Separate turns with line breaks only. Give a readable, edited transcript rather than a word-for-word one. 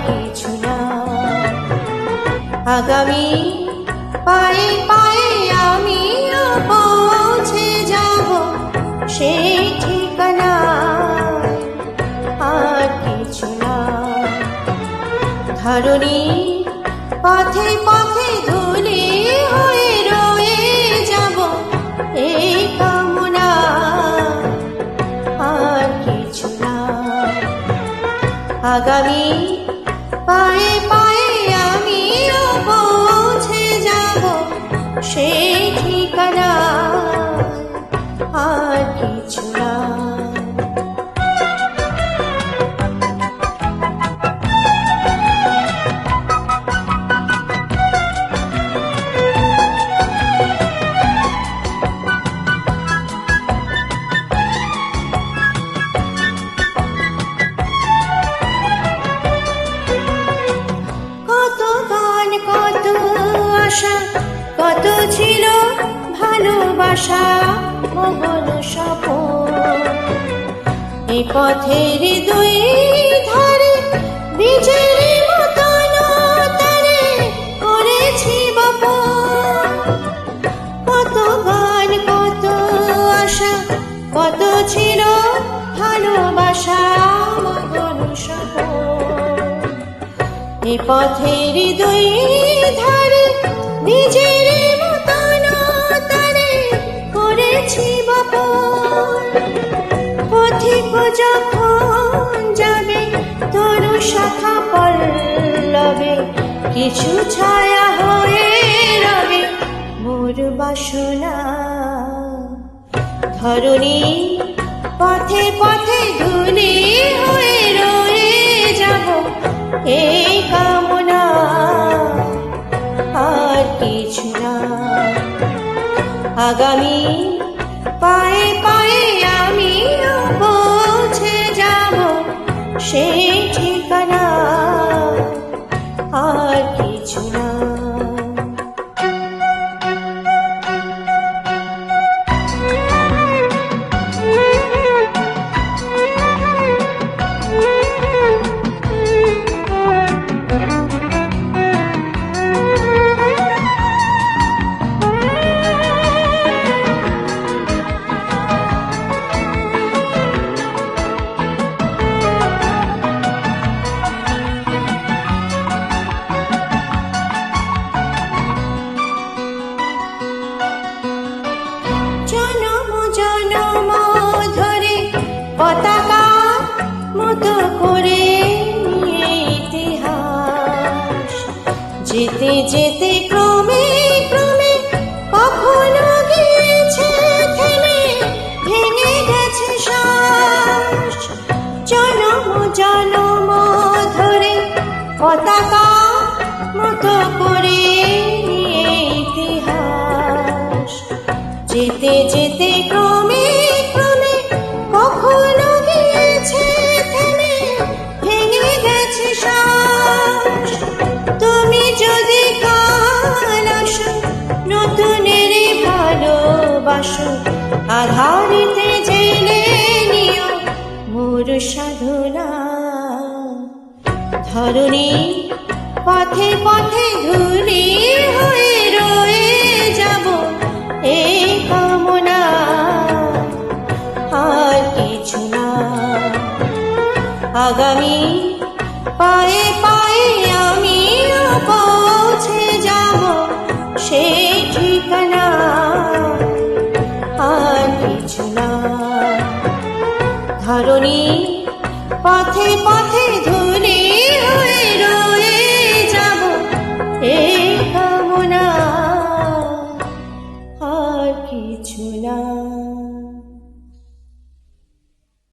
কিছু না। আগামী পায়ে পায়ে আমিও পৌঁছে যাব সেই ঠিকানা, আর কিছু না। ধরণী পথে পথে ধুলি হয়ে রয়ে যাব এই কামনা, আর কিছু না। আগামী পায়ে পায়ে আমিও পৌঁছে যাব সেই ঠিকানা, আর কিছু না। কত ছিল ভালোবাসা মগন স্বপন, এই পথের দুই ধারে বীজের মতন তারে করেছি বপন। কত গান কত আশা কত ছিল ভালোবাসা মগন স্বপন, এই পথের দুই ধারে নিজের মতন তারে করেছি বপন। পথিক যখন যাবে তরু শাখা পল্লবে, কিছু ছায়া হয়ে রবে মোর বাসনা। ধরণী পথে পথে ধুলি হয়ে রয়ে যাব এই কামনা, আর কিছু না। আগামী পায়ে পায়ে আমিও পৌঁছে যাব সেই ঠিকানা, আর কিছু না। পতাকার মতো করে ইতিহাস যেতে যেতে ক্রমে ক্রমে কখনো গিয়েছে থেমে, ভেঙে গেছে শ্বাস। জনম জনম ধরে পতাকার মতো করে ইতিহাস যেতে যেতে ক্রমে ক্রমে কখনো গিয়েছে থেমে, ভেঙে গেছে শ্বাস। তুমি যদি কাল আসো নতুনের ভালোবাসো, আধারিতে জেলে নিও মোর সাধনা। ধরণী পথে পথে ধুলি হয়ে রয়ে যাব এই কামনা, আর কিছু না। আগামী পায়ে পায়ে আমিও পৌঁছে যাব সেই ঠিকানা, আর কিছু না। ধরণী পথে পথে ধুলি হয়ে রয়ে যাব এই কামনা, আর কিছু না।